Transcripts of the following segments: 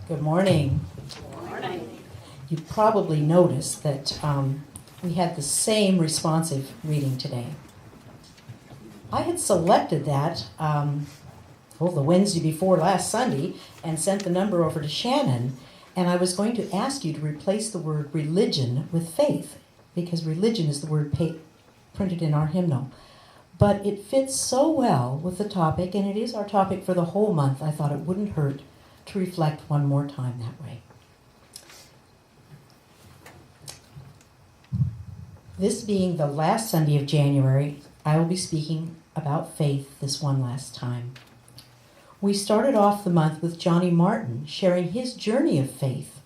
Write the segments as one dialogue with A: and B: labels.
A: Good morning. You probably noticed that we had the same responsive reading today. I had selected that the Wednesday before last Sunday and sent the number over to Shannon, and I was going to ask you to replace the word religion with faith, because religion is the word printed in our hymnal. But it fits so well with the topic, and it is our topic for the whole month, I thought it wouldn't hurt to reflect one more time that way. This being the last Sunday of January, I will be speaking about faith this one last time. We started off the month with Johnny Martin sharing his journey of faith,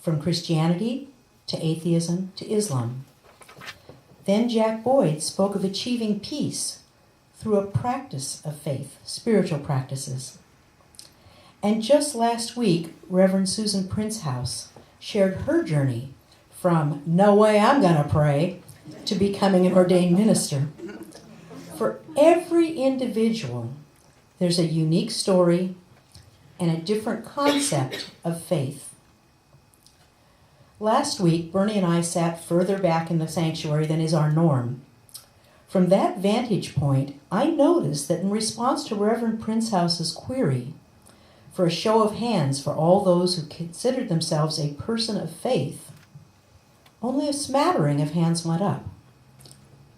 A: from Christianity to atheism to Islam. Then Jack Boyd spoke of achieving peace through a practice of faith, spiritual practices. And just last week, Reverend Susan Princehouse shared her journey from "no way I'm going to pray" to becoming an ordained minister. For every individual, there's a unique story and a different concept of faith. Last week, Bernie and I sat further back in the sanctuary than is our norm. From that vantage point, I noticed that in response to Reverend Princehouse's query for a show of hands for all those who considered themselves a person of faith, only a smattering of hands went up.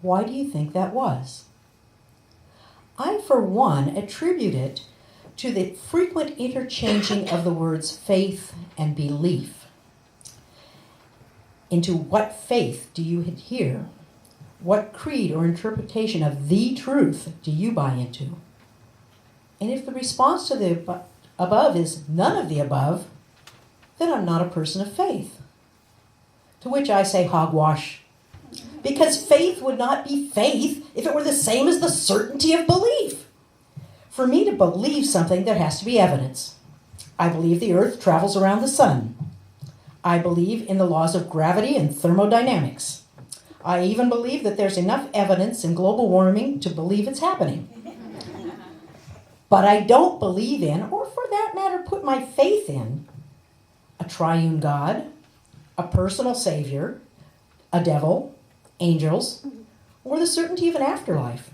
A: Why do you think that was? I, for one, attribute it to the frequent interchanging of the words faith and belief. Into what faith do you adhere? What creed or interpretation of the truth do you buy into? And if the response to the above is none of the above, then I'm not a person of faith. To which I say hogwash. Because faith would not be faith if it were the same as the certainty of belief. For me to believe something, there has to be evidence. I believe the earth travels around the sun. I believe in the laws of gravity and thermodynamics. I even believe that there's enough evidence in global warming to believe it's happening. But I don't believe in, or for that matter, put my faith in, a triune God, a personal savior, a devil, angels, or the certainty of an afterlife.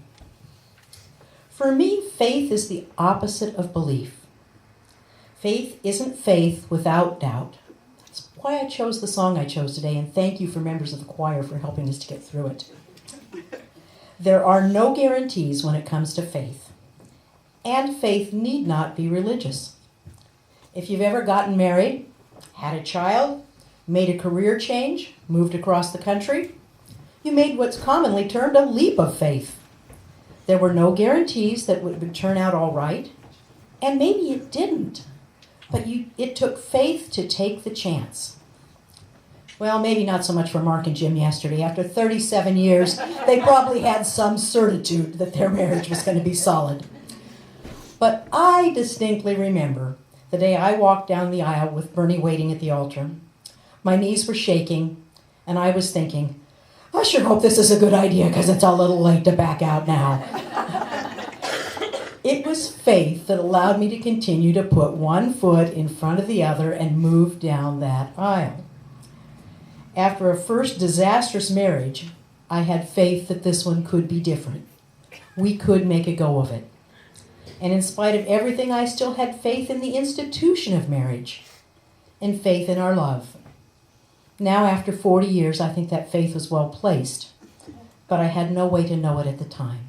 A: For me, faith is the opposite of belief. Faith isn't faith without doubt. That's why I chose the song I chose today, and thank you for members of the choir for helping us to get through it. There are no guarantees when it comes to faith, and faith need not be religious. If you've ever gotten married, had a child, made a career change, moved across the country, you made what's commonly termed a leap of faith. There were no guarantees that it would turn out all right, and maybe it didn't, but it took faith to take the chance. Well, maybe not so much for Mark and Jim yesterday. After 37 years, they probably had some certitude that their marriage was going to be solid. But I distinctly remember the day I walked down the aisle with Bernie waiting at the altar. My knees were shaking, and I was thinking, I sure hope this is a good idea because it's a little late to back out now. It was faith that allowed me to continue to put one foot in front of the other and move down that aisle. After a first disastrous marriage, I had faith that this one could be different. We could make a go of it. And in spite of everything, I still had faith in the institution of marriage and faith in our love. Now, after 40 years, I think that faith was well placed, but I had no way to know it at the time.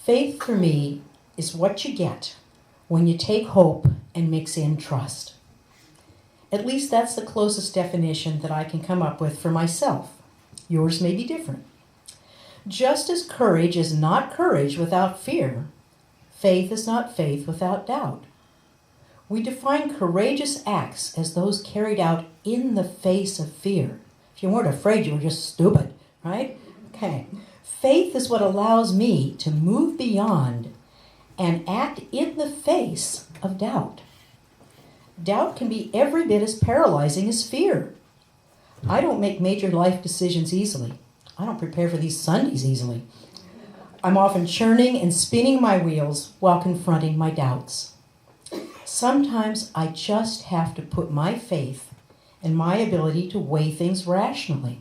A: Faith, for me, is what you get when you take hope and mix in trust. At least that's the closest definition that I can come up with for myself. Yours may be different. Just as courage is not courage without fear, faith is not faith without doubt. We define courageous acts as those carried out in the face of fear. If you weren't afraid, you were just stupid, right? Okay. Faith is what allows me to move beyond and act in the face of doubt. Doubt can be every bit as paralyzing as fear. I don't make major life decisions easily. I don't prepare for these Sundays easily. I'm often churning and spinning my wheels while confronting my doubts. sometimes I just have to put my faith in my ability to weigh things rationally,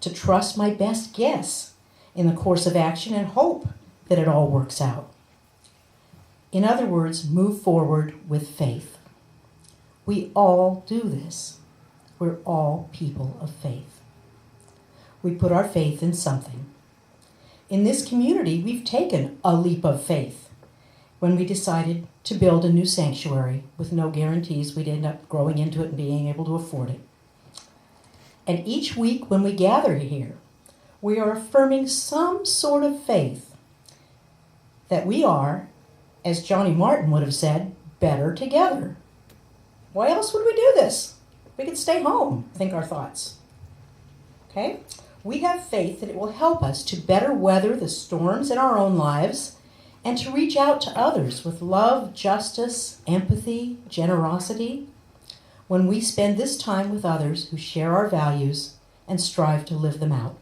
A: to trust my best guess in the course of action and hope that it all works out. In other words, move forward with faith. We all do this. We're all people of faith. We put our faith in something. In this community, we've taken a leap of faith when we decided to build a new sanctuary with no guarantees we'd end up growing into it and being able to afford it. And each week when we gather here, we are affirming some sort of faith that we are, as Johnny Martin would have said, better together. Why else would we do this? We could stay home, think our thoughts. Okay? We have faith that it will help us to better weather the storms in our own lives and to reach out to others with love, justice, empathy, generosity, when we spend this time with others who share our values and strive to live them out.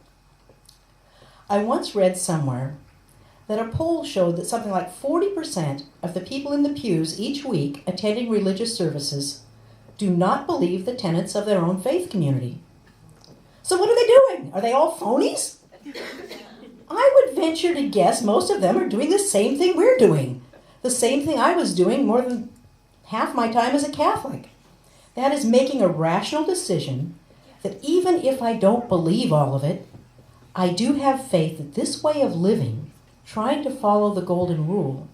A: I once read somewhere that a poll showed that something like 40% of the people in the pews each week attending religious services do not believe the tenets of their own faith community. So what are they doing? Are they all phonies? I would venture to guess most of them are doing the same thing we're doing, the same thing I was doing more than half my time as a Catholic. That is making a rational decision that even if I don't believe all of it, I do have faith that this way of living, trying to follow the golden rule,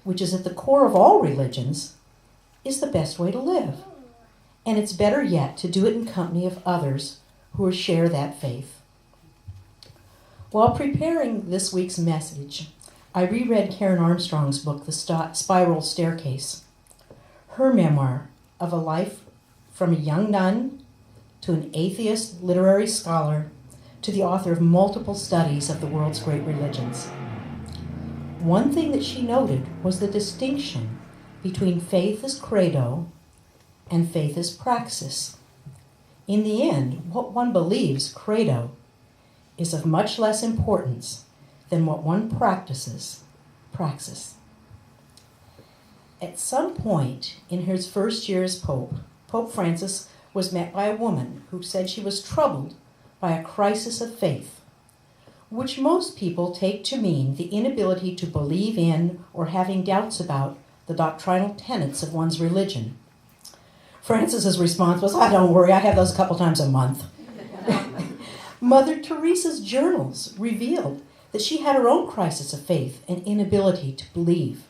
A: which is at the core of all religions, is the best way to live. And it's better yet to do it in company of others who share that faith. While preparing this week's message, I reread Karen Armstrong's book, The Spiral Staircase, her memoir of a life from a young nun to an atheist literary scholar to the author of multiple studies of the world's great religions. One thing that she noted was the distinction between faith as credo and faith as praxis. In the end, what one believes, credo, is of much less importance than what one practices, praxis. At some point in his first year as Pope, Pope Francis was met by a woman who said she was troubled by a crisis of faith, which most people take to mean the inability to believe in or having doubts about the doctrinal tenets of one's religion. Francis's response was, don't worry, I have those a couple times a month. Mother Teresa's journals revealed that she had her own crisis of faith and inability to believe.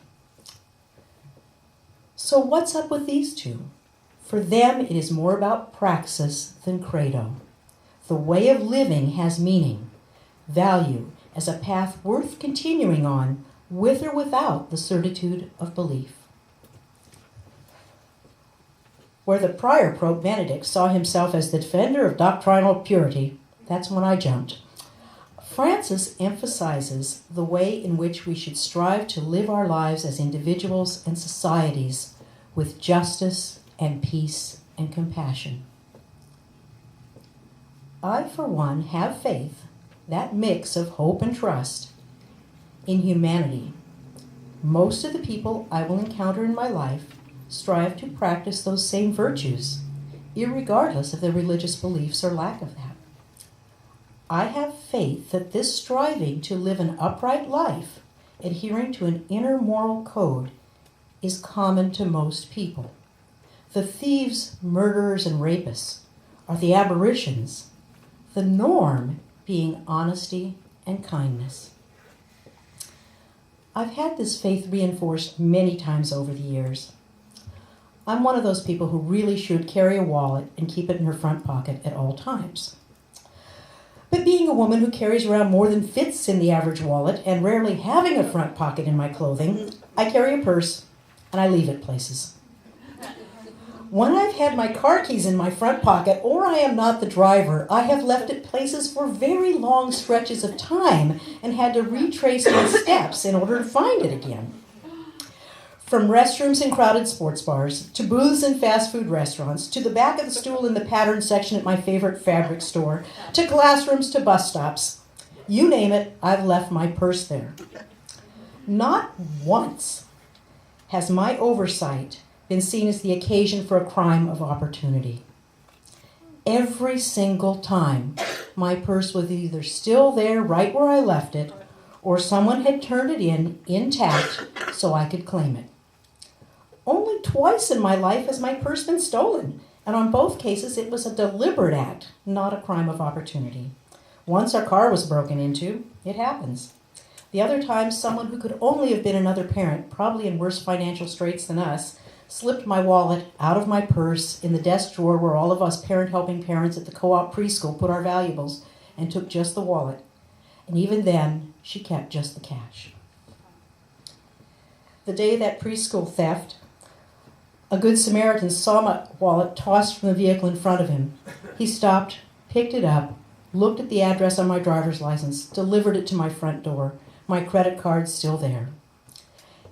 A: So what's up with these two? For them, it is more about praxis than credo. The way of living has meaning, value, as a path worth continuing on, with or without the certitude of belief. Where the prior Pope Benedict saw himself as the defender of doctrinal purity, that's when I jumped. Francis emphasizes the way in which we should strive to live our lives as individuals and societies with justice and peace and compassion. I, for one, have faith, that mix of hope and trust, in humanity. Most of the people I will encounter in my life strive to practice those same virtues, irregardless of their religious beliefs or lack of that. I have faith that this striving to live an upright life, adhering to an inner moral code, is common to most people. The thieves, murderers, and rapists are the aberrations, the norm being honesty and kindness. I've had this faith reinforced many times over the years. I'm one of those people who really should carry a wallet and keep it in her front pocket at all times. But being a woman who carries around more than fits in the average wallet and rarely having a front pocket in my clothing, I carry a purse and I leave it places. When I've had my car keys in my front pocket or I am not the driver, I have left it places for very long stretches of time and had to retrace my steps in order to find it again. From restrooms in crowded sports bars, to booths in fast food restaurants, to the back of the stool in the pattern section at my favorite fabric store, to classrooms, to bus stops. You name it, I've left my purse there. Not once has my oversight been seen as the occasion for a crime of opportunity. Every single time, my purse was either still there right where I left it, or someone had turned it in intact so I could claim it. Only twice in my life has my purse been stolen, and on both cases it was a deliberate act, not a crime of opportunity. Once our car was broken into. It happens. The other time, someone who could only have been another parent, probably in worse financial straits than us, slipped my wallet out of my purse in the desk drawer where all of us parent-helping parents at the co-op preschool put our valuables, and took just the wallet. And even then, she kept just the cash. The day of that preschool theft, a good Samaritan saw my wallet tossed from the vehicle in front of him. He stopped, picked it up, looked at the address on my driver's license, delivered it to my front door. My credit card's still there.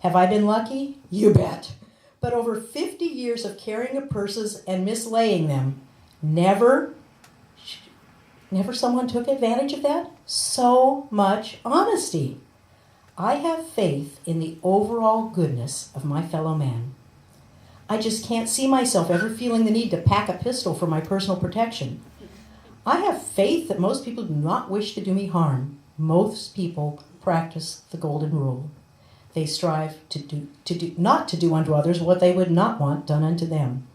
A: Have I been lucky? You bet. But over 50 years of carrying of purses and mislaying them, never someone took advantage of that? So much honesty. I have faith in the overall goodness of my fellow man. I just can't see myself ever feeling the need to pack a pistol for my personal protection. I have faith that most people do not wish to do me harm. Most people practice the golden rule. They strive not to do unto others what they would not want done unto them.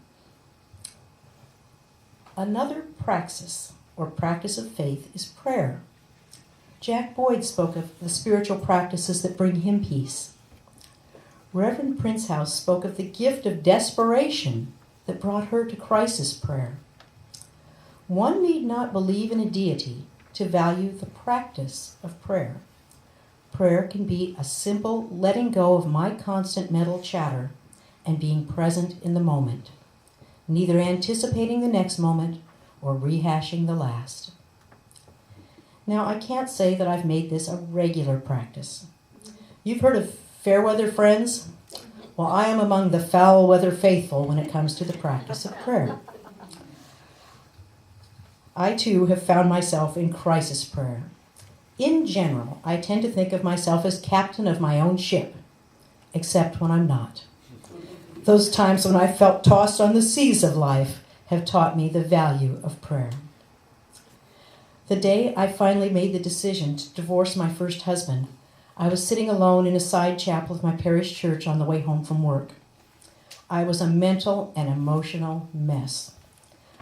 A: Another praxis or practice of faith is prayer. Jack Boyd spoke of the spiritual practices that bring him peace. Reverend Princehouse spoke of the gift of desperation that brought her to crisis prayer. One need not believe in a deity to value the practice of prayer. Prayer can be a simple letting go of my constant mental chatter and being present in the moment, neither anticipating the next moment or rehashing the last. Now, I can't say that I've made this a regular practice. You've heard of fair weather friends? Well, I am among the foul weather faithful when it comes to the practice of prayer. I, too, have found myself in crisis prayer. In general, I tend to think of myself as captain of my own ship, except when I'm not. Those times when I felt tossed on the seas of life have taught me the value of prayer. The day I finally made the decision to divorce my first husband, I was sitting alone in a side chapel of my parish church on the way home from work. I was a mental and emotional mess.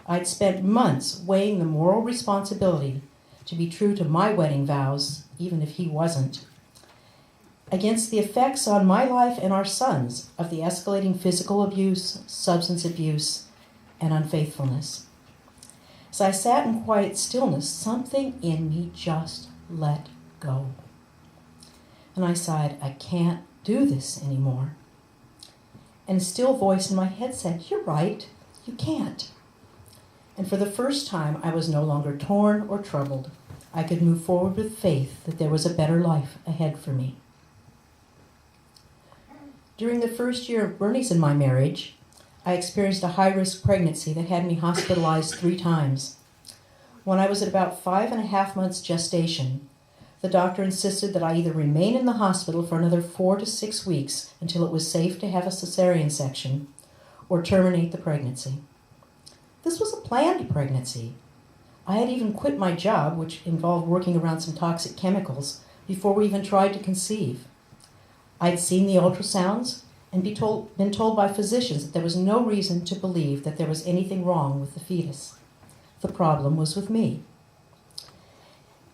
A: I'd spent months weighing the moral responsibility to be true to my wedding vows, even if he wasn't, against the effects on my life and our sons of the escalating physical abuse, substance abuse, and unfaithfulness. As I sat in quiet stillness, something in me just let go. And I sighed, I can't do this anymore. And a still voice in my head said, you're right, you can't. And for the first time, I was no longer torn or troubled. I could move forward with faith that there was a better life ahead for me. During the first year of Bernie's and my marriage, I experienced a high-risk pregnancy that had me hospitalized 3 times. When I was at about 5.5 months gestation, the doctor insisted that I either remain in the hospital for another 4 to 6 weeks until it was safe to have a cesarean section, or terminate the pregnancy. This was a planned pregnancy. I had even quit my job, which involved working around some toxic chemicals, before we even tried to conceive. I'd seen the ultrasounds and been told by physicians that there was no reason to believe that there was anything wrong with the fetus. The problem was with me.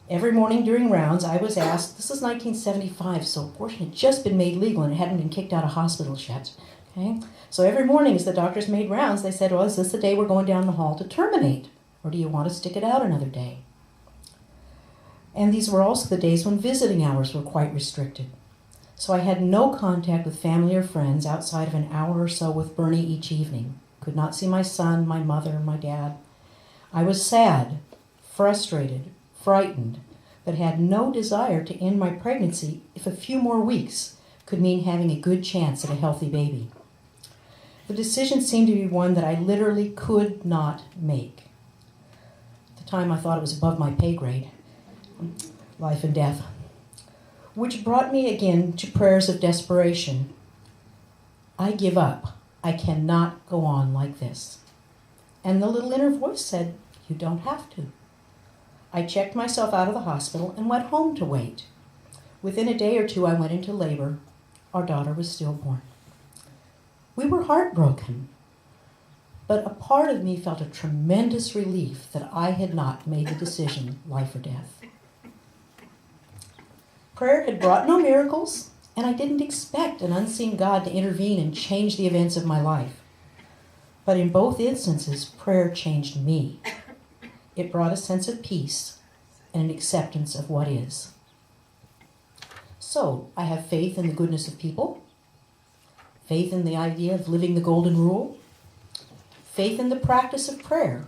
A: Every morning during rounds, I was asked, this is 1975, so abortion had just been made legal and it hadn't been kicked out of hospitals yet. Okay? So every morning as the doctors made rounds, they said, well, is this the day we're going down the hall to terminate? Or do you want to stick it out another day? And these were also the days when visiting hours were quite restricted. So I had no contact with family or friends outside of an hour or so with Bernie each evening. Could not see my son, my mother, my dad. I was sad, frustrated, frightened, but had no desire to end my pregnancy if a few more weeks could mean having a good chance at a healthy baby. The decision seemed to be one that I literally could not make. At the time, I thought it was above my pay grade, life and death, which brought me again to prayers of desperation. I give up. I cannot go on like this. And the little inner voice said, you don't have to. I checked myself out of the hospital and went home to wait. Within a day or two, I went into labor. Our daughter was stillborn. We were heartbroken, but a part of me felt a tremendous relief that I had not made the decision, life or death. Prayer had brought no miracles, and I didn't expect an unseen God to intervene and change the events of my life. But in both instances, prayer changed me. It brought a sense of peace and an acceptance of what is. So, I have faith in the goodness of people, faith in the idea of living the golden rule, faith in the practice of prayer.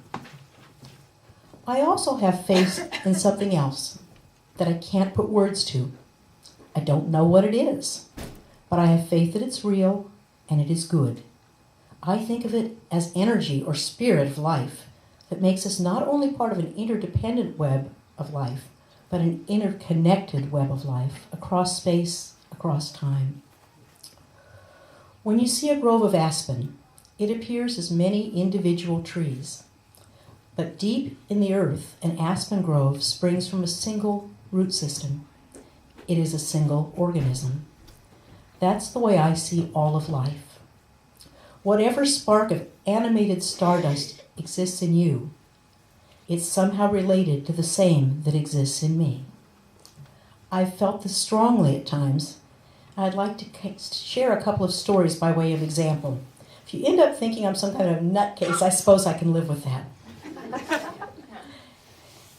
A: I also have faith in something else that I can't put words to. I don't know what it is, but I have faith that it's real and it is good. I think of it as energy or spirit of life that makes us not only part of an interdependent web of life, but an interconnected web of life across space, across time. When you see a grove of aspen, it appears as many individual trees. But deep in the earth, an aspen grove springs from a single root system. It is a single organism. That's the way I see all of life. Whatever spark of animated stardust exists in you, it's somehow related to the same that exists in me. I've felt this strongly at times. I'd like to share a couple of stories by way of example. If you end up thinking I'm some kind of nutcase, I suppose I can live with that.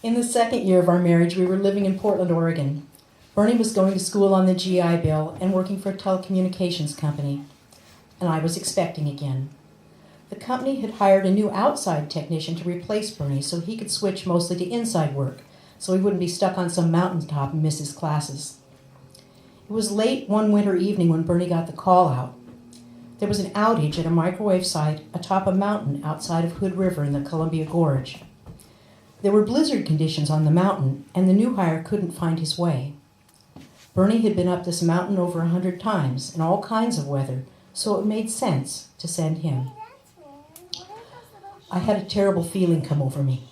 A: In the second year of our marriage, we were living in Portland, Oregon. Bernie was going to school on the GI Bill and working for a telecommunications company, and I was expecting again. The company had hired a new outside technician to replace Bernie so he could switch mostly to inside work, so he wouldn't be stuck on some mountaintop and miss his classes. It was late one winter evening when Bernie got the call out. There was an outage at a microwave site atop a mountain outside of Hood River in the Columbia Gorge. There were blizzard conditions on the mountain, and the new hire couldn't find his way. Bernie had been up this mountain over 100 times in all kinds of weather, so it made sense to send him. I had a terrible feeling come over me.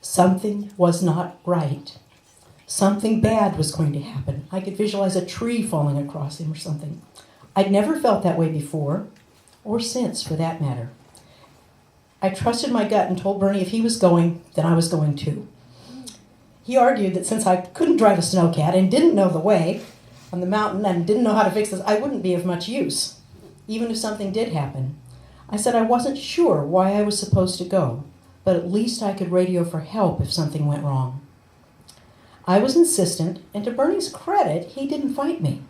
A: Something was not right. Something bad was going to happen. I could visualize a tree falling across him or something. I'd never felt that way before, or since, for that matter. I trusted my gut and told Bernie if he was going, then I was going too. He argued that since I couldn't drive a snowcat and didn't know the way on the mountain and didn't know how to fix this, I wouldn't be of much use, even if something did happen. I said I wasn't sure why I was supposed to go, but at least I could radio for help if something went wrong. I was insistent, and to Bernie's credit, he didn't fight me.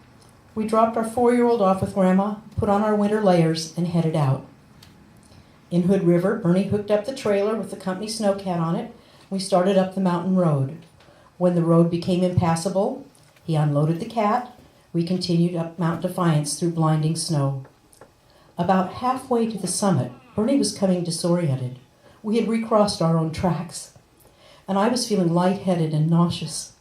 A: We dropped our 4-year-old off with Grandma, put on our winter layers, and headed out. In Hood River, Bernie hooked up the trailer with the company snowcat on it. We started up the mountain road. When the road became impassable, he unloaded the cat. We continued up Mount Defiance through blinding snow. About halfway to the summit, Bernie was coming disoriented. We had recrossed our own tracks, and I was feeling lightheaded and nauseous.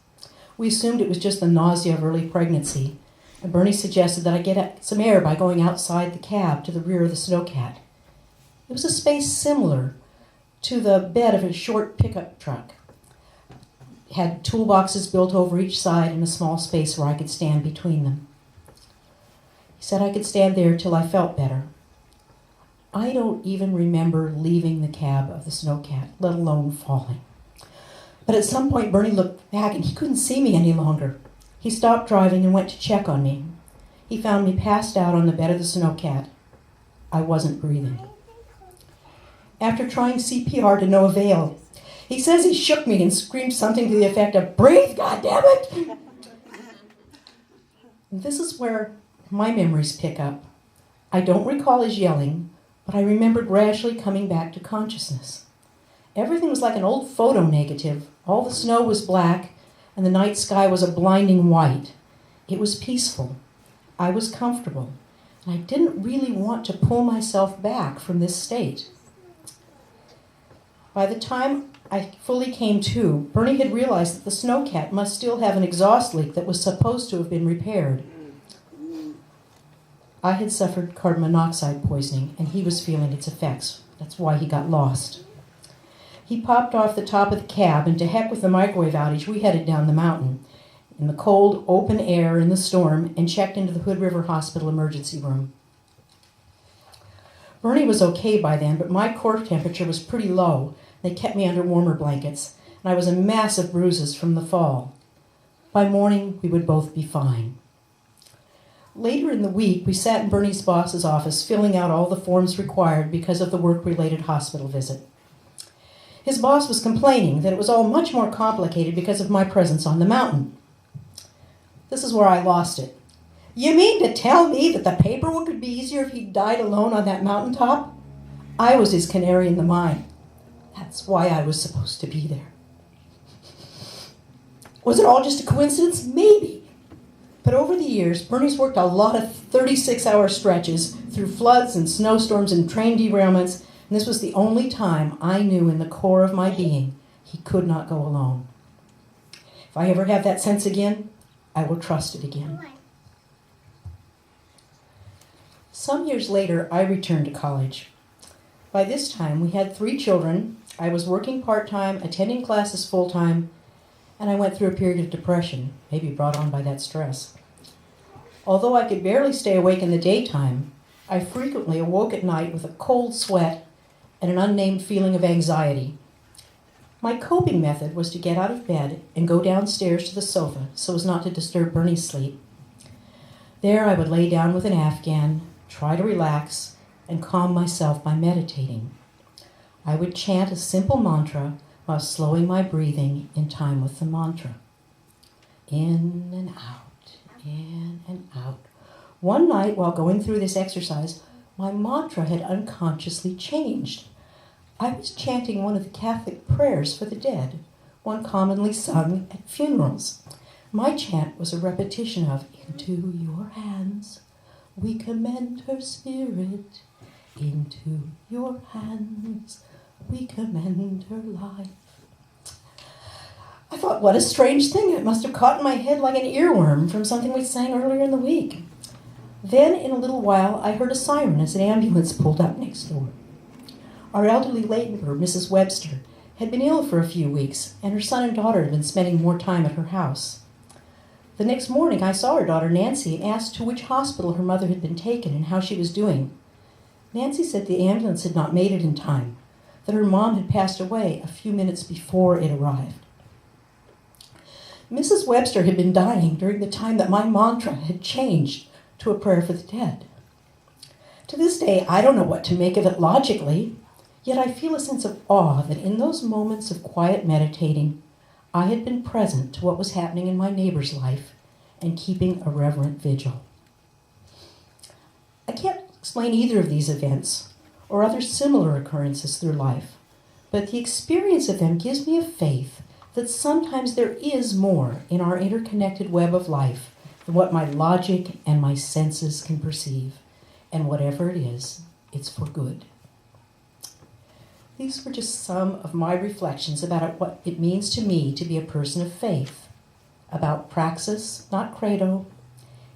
A: We assumed it was just the nausea of early pregnancy, and Bernie suggested that I get some air by going outside the cab to the rear of the snowcat. It was a space similar to the bed of a short pickup truck. It had toolboxes built over each side and a small space where I could stand between them. He said I could stand there till I felt better. I don't even remember leaving the cab of the snowcat, let alone falling. But at some point, Bernie looked back and he couldn't see me any longer. He stopped driving and went to check on me. He found me passed out on the bed of the snowcat. I wasn't breathing. After trying CPR to no avail, he says he shook me and screamed something to the effect of, "Breathe, goddammit!" This is where my memories pick up. I don't recall his yelling, but I remember gradually coming back to consciousness. Everything was like an old photo negative. All the snow was black, and the night sky was a blinding white. It was peaceful. I was comfortable, and I didn't really want to pull myself back from this state. By the time I fully came to, Bernie had realized that the snowcat must still have an exhaust leak that was supposed to have been repaired. I had suffered carbon monoxide poisoning, and he was feeling its effects. That's why he got lost. He popped off the top of the cab, and to heck with the microwave outage, we headed down the mountain in the cold, open air in the storm and checked into the Hood River Hospital emergency room. Bernie was okay by then, but my core temperature was pretty low. They kept me under warmer blankets, and I was a mass of bruises from the fall. By morning, we would both be fine. Later in the week, we sat in Bernie's boss's office filling out all the forms required because of the work-related hospital visit. His boss was complaining that it was all much more complicated because of my presence on the mountain. This is where I lost it. You mean to tell me that the paperwork would be easier if he died alone on that mountaintop? I was his canary in the mine. That's why I was supposed to be there. Was it all just a coincidence? Maybe. But over the years, Bernie's worked a lot of 36-hour stretches through floods and snowstorms and train derailments, and this was the only time I knew in the core of my being he could not go alone. If I ever have that sense again, I will trust it again. Some years later, I returned to college. By this time, we had 3 children. I was working part-time, attending classes full-time, and I went through a period of depression, maybe brought on by that stress. Although I could barely stay awake in the daytime, I frequently awoke at night with a cold sweat and an unnamed feeling of anxiety. My coping method was to get out of bed and go downstairs to the sofa so as not to disturb Bernie's sleep. There I would lay down with an Afghan, try to relax, and calm myself by meditating. I would chant a simple mantra while slowing my breathing in time with the mantra. In and out, in and out. One night while going through this exercise, my mantra had unconsciously changed. I was chanting one of the Catholic prayers for the dead, one commonly sung at funerals. My chant was a repetition of, into your hands we commend her spirit, into your hands we commend her life. I thought, what a strange thing. It must have caught in my head like an earworm from something we sang earlier in the week. Then, in a little while, I heard a siren as an ambulance pulled up next door. Our elderly laborer, Mrs. Webster, had been ill for a few weeks, and her son and daughter had been spending more time at her house. The next morning, I saw her daughter, Nancy, and asked to which hospital her mother had been taken and how she was doing. Nancy said the ambulance had not made it in time, that her mom had passed away a few minutes before it arrived. Mrs. Webster had been dying during the time that my mantra had changed to a prayer for the dead. To this day, I don't know what to make of it logically, yet I feel a sense of awe that in those moments of quiet meditating, I had been present to what was happening in my neighbor's life and keeping a reverent vigil. I can't explain either of these events or other similar occurrences through life, but the experience of them gives me a faith that sometimes there is more in our interconnected web of life than what my logic and my senses can perceive. And whatever it is, it's for good. These were just some of my reflections about what it means to me to be a person of faith, about praxis, not credo,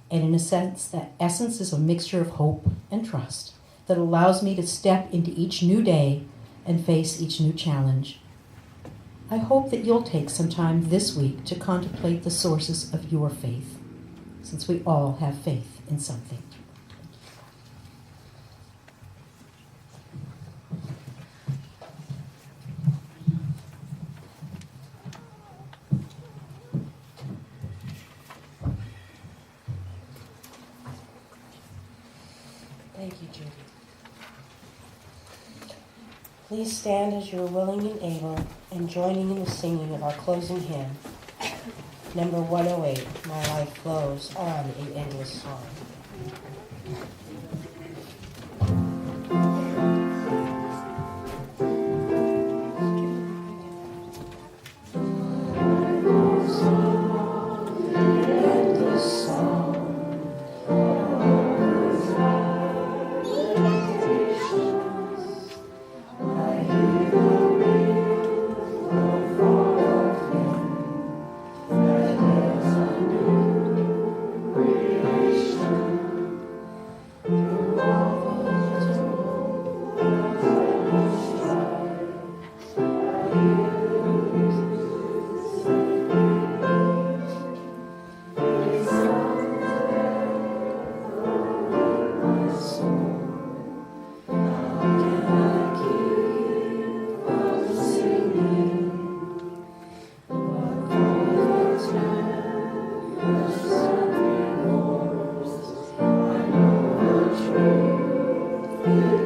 A: and in a sense, that essence is a mixture of hope and trust that allows me to step into each new day and face each new challenge. I hope that you'll take some time this week to contemplate the sources of your faith, since we all have faith in something.
B: Thank you, Judy. Please stand as you are willing and able, and joining in the singing of our closing hymn, number 108, My Life Flows On in Endless Song. And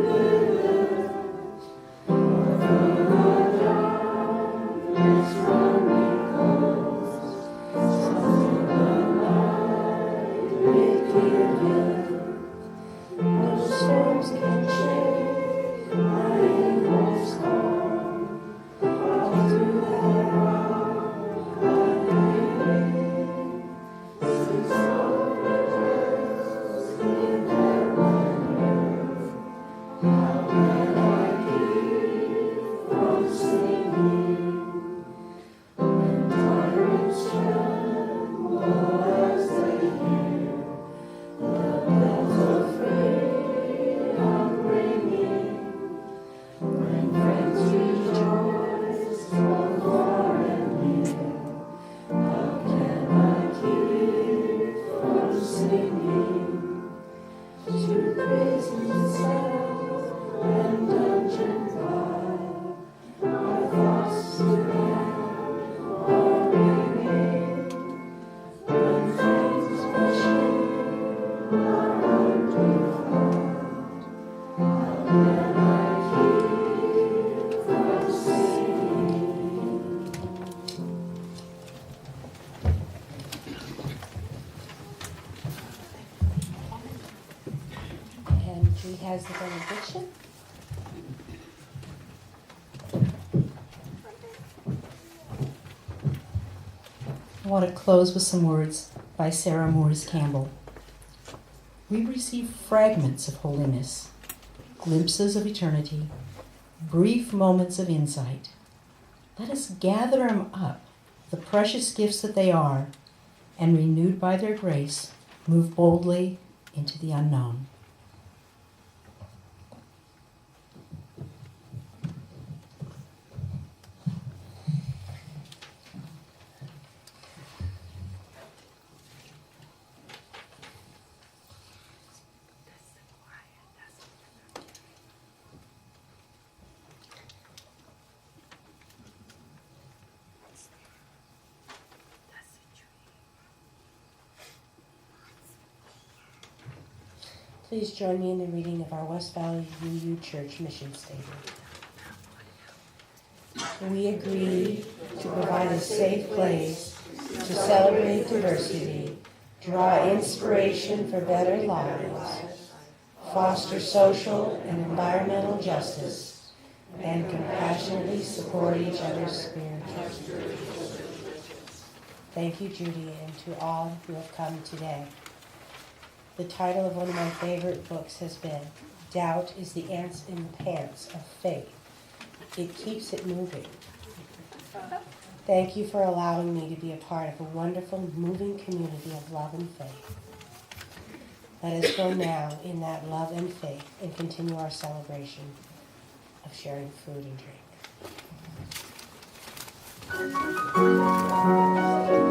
B: Judy has the benediction.
A: I want to close with some words by Sarah Moores Campbell. We receive fragments of holiness, glimpses of eternity, brief moments of insight. Let us gather them up, the precious gifts that they are, and renewed by their grace, move boldly into the unknown.
B: Please join me in the reading of our West Valley UU Church mission statement. We agree to provide a safe place to celebrate diversity, draw inspiration for better lives, foster social and environmental justice, and compassionately support each other's spiritual. Thank you, Judy, and to all who have come today. The title of one of my favorite books has been Doubt is the Ants in the Pants of Faith. It keeps it moving. Thank you for allowing me to be a part of a wonderful, moving community of love and faith. Let us go now in that love and faith and continue our celebration of sharing food and drink.